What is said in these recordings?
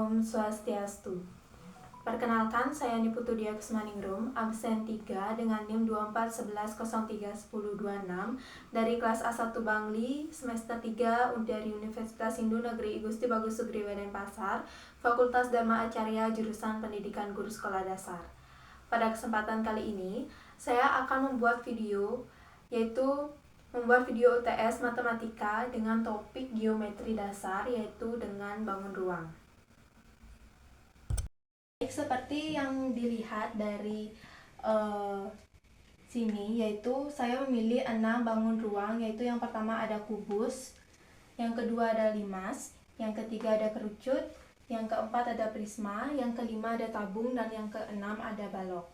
Om Swastiastu. Perkenalkan, saya Niputu Dia Kusmaningrum, absen 3 dengan NIM 2411031026 dari kelas A1 Bangli, semester 3 dari Universitas Hindu Negeri I Gusti Bagus Sugriwa Denpasar, Fakultas Dharma Acarya, jurusan Pendidikan Guru Sekolah Dasar. Pada kesempatan kali ini, saya akan membuat video, yaitu membuat video UTS Matematika dengan topik geometri dasar, yaitu dengan bangun ruang. Seperti yang dilihat dari sini, yaitu saya memilih 6 bangun ruang, yaitu yang pertama ada kubus, yang kedua ada limas, yang ketiga ada kerucut, yang keempat ada prisma, yang kelima ada tabung, dan yang keenam ada balok.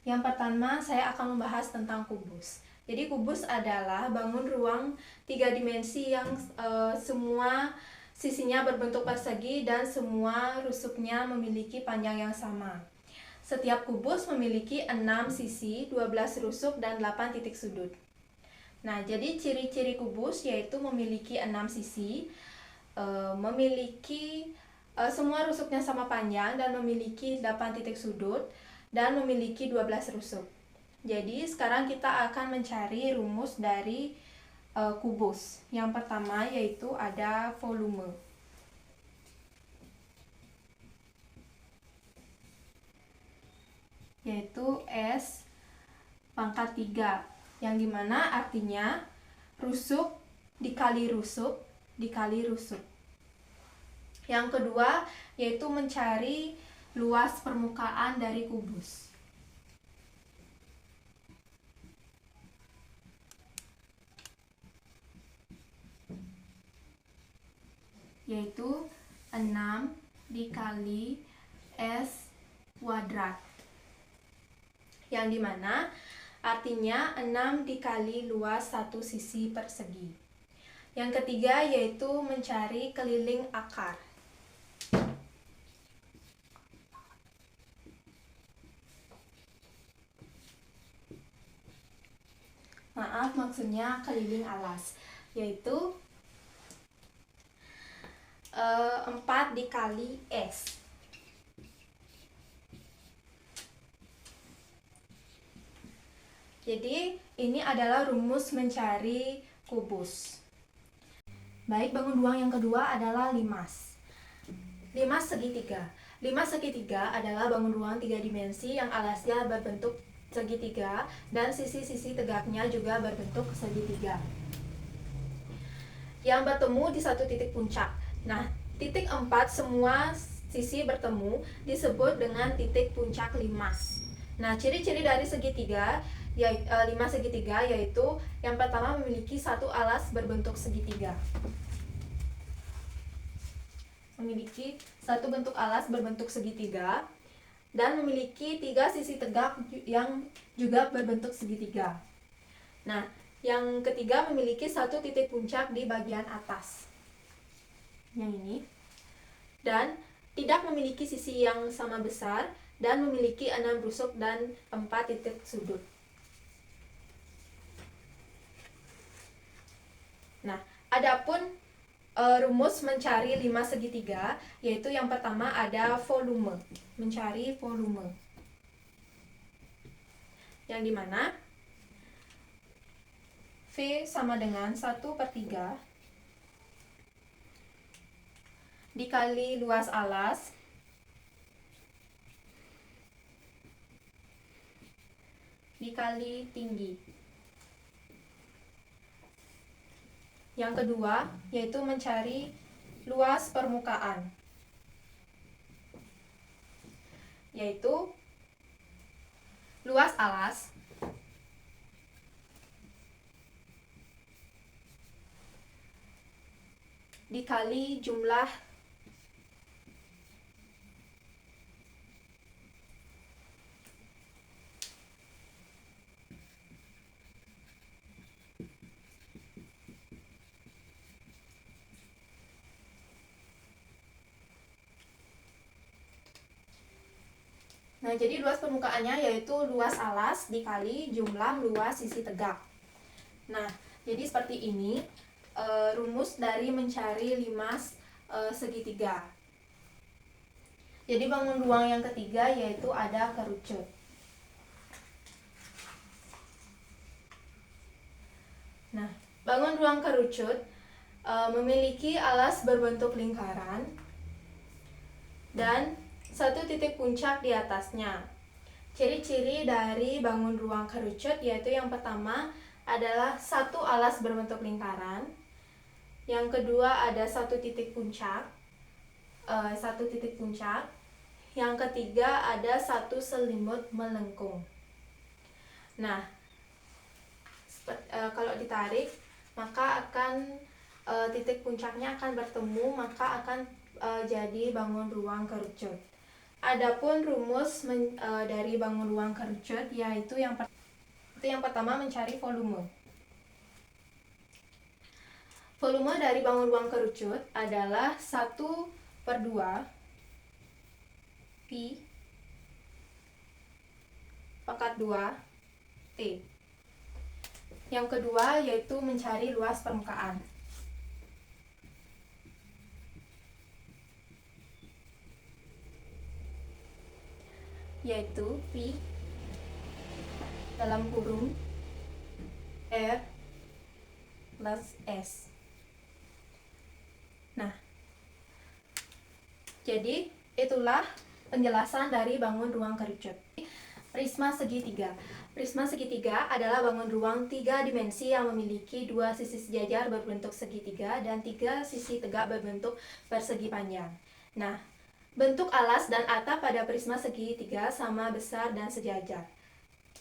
Yang pertama saya akan membahas tentang kubus. Jadi kubus adalah bangun ruang 3 dimensi yang semua sisinya berbentuk persegi dan semua rusuknya memiliki panjang yang sama. Setiap kubus memiliki 6 sisi, 12 rusuk, dan 8 titik sudut. Nah, jadi ciri-ciri kubus yaitu memiliki 6 sisi, semua rusuknya sama panjang dan memiliki 8 titik sudut, dan memiliki 12 rusuk. Jadi sekarang kita akan mencari rumus dari kubus. Yang pertama yaitu ada volume. Yaitu S pangkat 3, yang dimana artinya rusuk dikali rusuk dikali rusuk. Yang kedua yaitu mencari luas permukaan dari kubus. Yaitu 6 dikali S kuadrat. Yang dimana artinya 6 dikali luas satu sisi persegi. Yang ketiga yaitu mencari keliling akar. Maaf, maksudnya keliling alas, yaitu 4 dikali S. Jadi ini adalah rumus mencari kubus. Baik, bangun ruang yang kedua adalah limas. Limas segitiga. Limas segitiga adalah bangun ruang 3 dimensi yang alasnya berbentuk segitiga dan sisi-sisi tegaknya juga berbentuk segitiga, yang bertemu di satu titik puncak. Nah, titik 4 semua sisi bertemu disebut dengan titik puncak limas. Nah, ciri-ciri dari segitiga, limas segitiga yaitu yang pertama memiliki satu alas berbentuk segitiga. Memiliki satu bentuk alas berbentuk segitiga dan memiliki 3 sisi tegak yang juga berbentuk segitiga. Nah, yang ketiga memiliki satu titik puncak di bagian atas, yang ini, dan tidak memiliki sisi yang sama besar dan memiliki 6 rusuk dan 4 titik sudut. Nah, adapun rumus mencari limas segitiga, yaitu yang pertama ada volume, mencari volume, yang dimana V sama dengan 1/3 dikali luas alas dikali tinggi. Yang kedua yaitu mencari luas permukaan, yaitu luas alas dikali jumlah Nah, jadi luas permukaannya yaitu luas alas dikali jumlah luas sisi tegak. Nah, jadi seperti ini rumus dari mencari limas segitiga. Jadi bangun ruang yang ketiga yaitu ada kerucut. Nah, bangun ruang kerucut memiliki alas berbentuk lingkaran dan satu titik puncak di atasnya. Ciri-ciri dari bangun ruang kerucut yaitu yang pertama adalah satu alas berbentuk lingkaran, yang kedua ada satu titik puncak, yang ketiga ada satu selimut melengkung. Nah, kalau ditarik maka akan titik puncaknya akan bertemu, maka akan jadi bangun ruang kerucut. Adapun rumus dari bangun ruang kerucut yaitu yang pertama mencari volume. Volume dari bangun ruang kerucut adalah 1/2 Pi pangkat 2 T. Yang kedua yaitu mencari luas permukaan. Yaitu Pi dalam kurung R plus S. Nah, jadi itulah penjelasan dari bangun ruang kerucut. Prisma segitiga. Prisma segitiga adalah bangun ruang 3 dimensi yang memiliki 2 sisi sejajar berbentuk segitiga dan 3 sisi tegak berbentuk persegi panjang. Nah, bentuk alas dan atap pada prisma segitiga sama besar dan sejajar.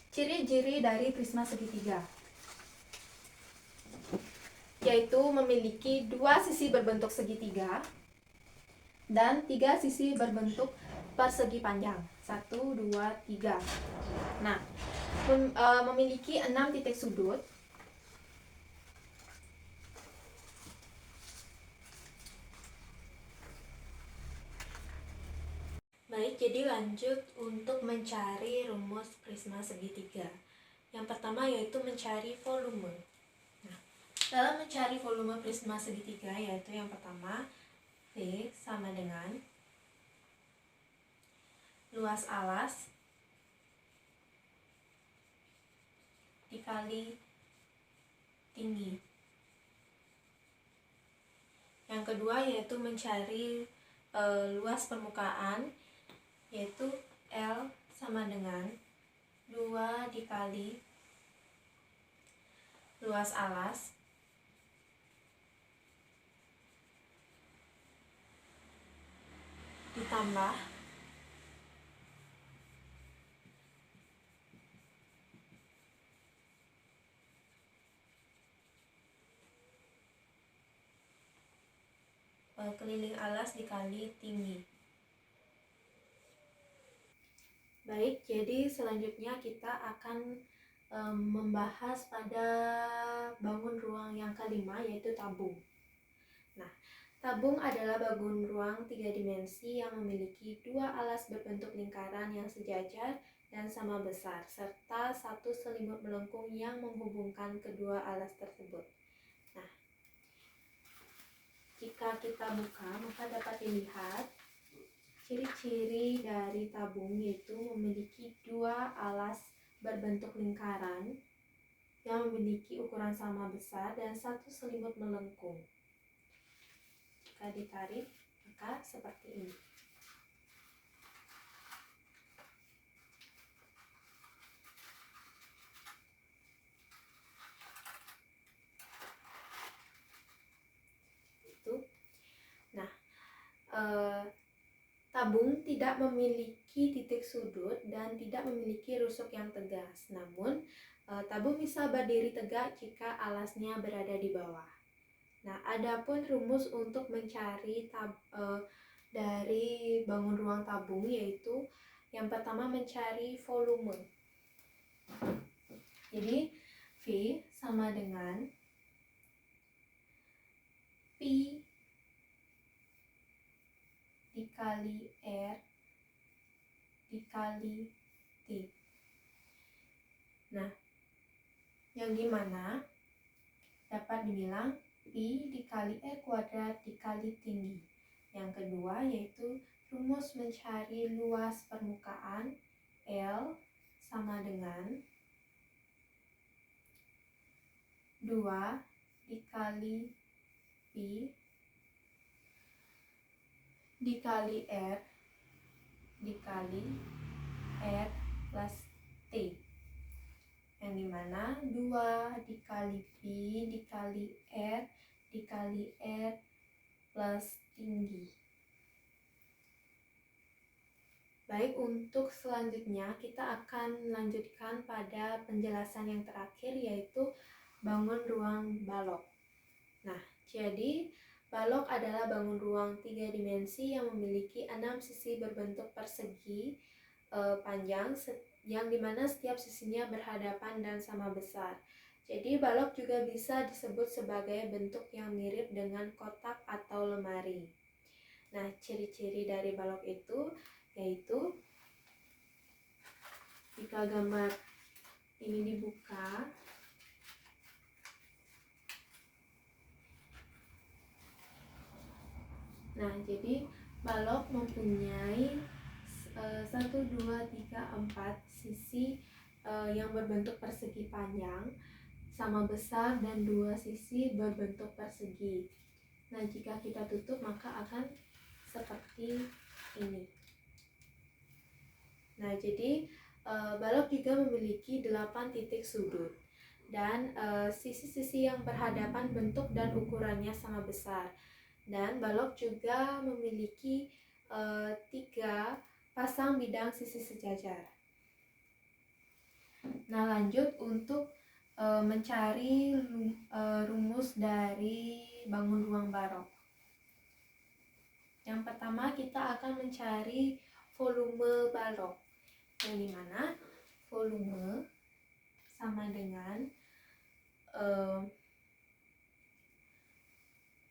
Ciri-ciri dari prisma segitiga yaitu memiliki 2 sisi berbentuk segitiga dan 3 sisi berbentuk persegi panjang. 1, 2, 3. Nah, memiliki 6 titik sudut. Baik, jadi lanjut untuk mencari rumus prisma segitiga. Yang pertama yaitu mencari volume. Nah, dalam mencari volume prisma segitiga yaitu yang pertama V sama dengan luas alas dikali tinggi. Yang kedua yaitu mencari luas permukaan yaitu L sama dengan 2 dikali luas alas ditambah keliling alas dikali tinggi. Baik, jadi selanjutnya kita akan membahas pada bangun ruang yang kelima yaitu tabung. Nah, tabung adalah bangun ruang 3 dimensi yang memiliki 2 alas berbentuk lingkaran yang sejajar dan sama besar, serta satu selimut melengkung yang menghubungkan kedua alas tersebut. Nah, jika kita buka, maka dapat dilihat ciri-ciri dari tabung yaitu memiliki 2 alas berbentuk lingkaran yang memiliki ukuran sama besar dan satu selimut melengkung. Jika ditarik, maka seperti ini. Nah, tabung tidak memiliki titik sudut dan tidak memiliki rusuk yang tegas. Namun, tabung bisa berdiri tegak jika alasnya berada di bawah. Nah, adapun rumus untuk mencari dari bangun ruang tabung yaitu yang pertama mencari volume. Jadi, V sama dengan Pi dikali R dikali T. Nah, yang dimana dapat dibilang Pi dikali R kuadrat dikali tinggi. Yang kedua yaitu rumus mencari luas permukaan L sama dengan 2 dikali Pi dikali R dikali R plus T, yang dimana 2 dikali Pi dikali R dikali R plus tinggi. Baik, untuk selanjutnya kita akan melanjutkan pada penjelasan yang terakhir, yaitu bangun ruang balok. Nah, jadi balok adalah bangun ruang 3 dimensi yang memiliki 6 sisi berbentuk persegi panjang, yang dimana setiap sisinya berhadapan dan sama besar. Jadi balok juga bisa disebut sebagai bentuk yang mirip dengan kotak atau lemari. Nah, ciri-ciri dari balok itu yaitu jika gambar ini dibuka, nah jadi balok mempunyai 1, 2, 3, 4 sisi yang berbentuk persegi panjang sama besar dan 2 sisi berbentuk persegi. Nah, jika kita tutup maka akan seperti ini. Nah, jadi balok juga memiliki 8 titik sudut dan sisi-sisi yang berhadapan bentuk dan ukurannya sama besar. Dan balok juga memiliki 3 pasang bidang sisi sejajar. Nah, lanjut untuk mencari rumus dari bangun ruang balok. Yang pertama kita akan mencari volume balok, yang dimana volume sama dengan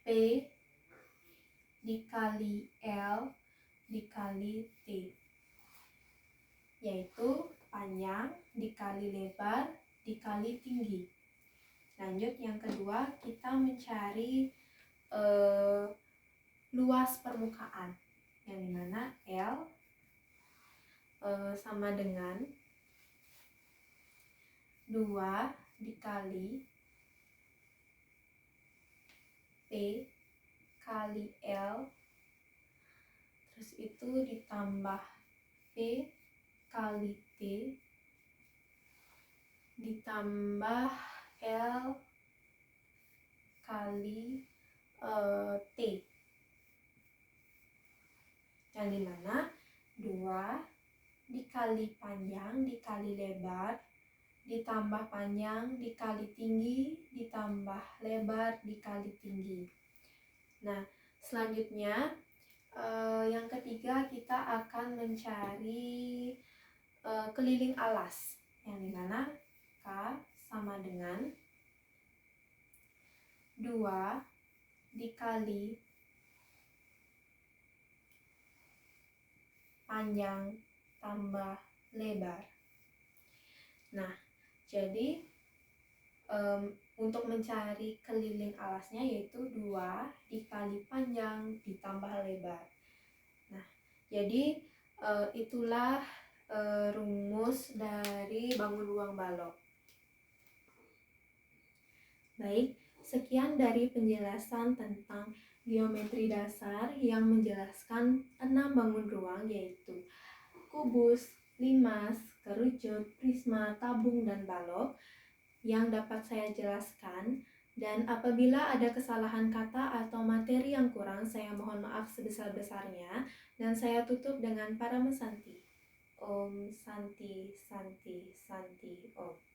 P dikali L dikali T, yaitu panjang dikali lebar dikali tinggi. Lanjut, yang kedua kita mencari luas permukaan, yang dimana L sama dengan 2 dikali P kali L, terus itu ditambah P kali T ditambah L kali T, yang dimana 2 dikali panjang dikali lebar ditambah panjang dikali tinggi ditambah lebar dikali tinggi. Nah, selanjutnya yang ketiga kita akan mencari keliling alas, yang dimana K sama dengan 2 dikali panjang tambah lebar. Nah, jadi untuk mencari keliling alasnya yaitu 2 dikali panjang ditambah lebar. Nah, jadi itulah rumus dari bangun ruang balok. Baik, sekian dari penjelasan tentang geometri dasar yang menjelaskan 6 bangun ruang, yaitu kubus, limas, kerucut, prisma, tabung, dan balok yang dapat saya jelaskan. Dan apabila ada kesalahan kata atau materi yang kurang, saya mohon maaf sebesar-besarnya. Dan saya tutup dengan Parama Santi. Om Santi Santi Santi Om.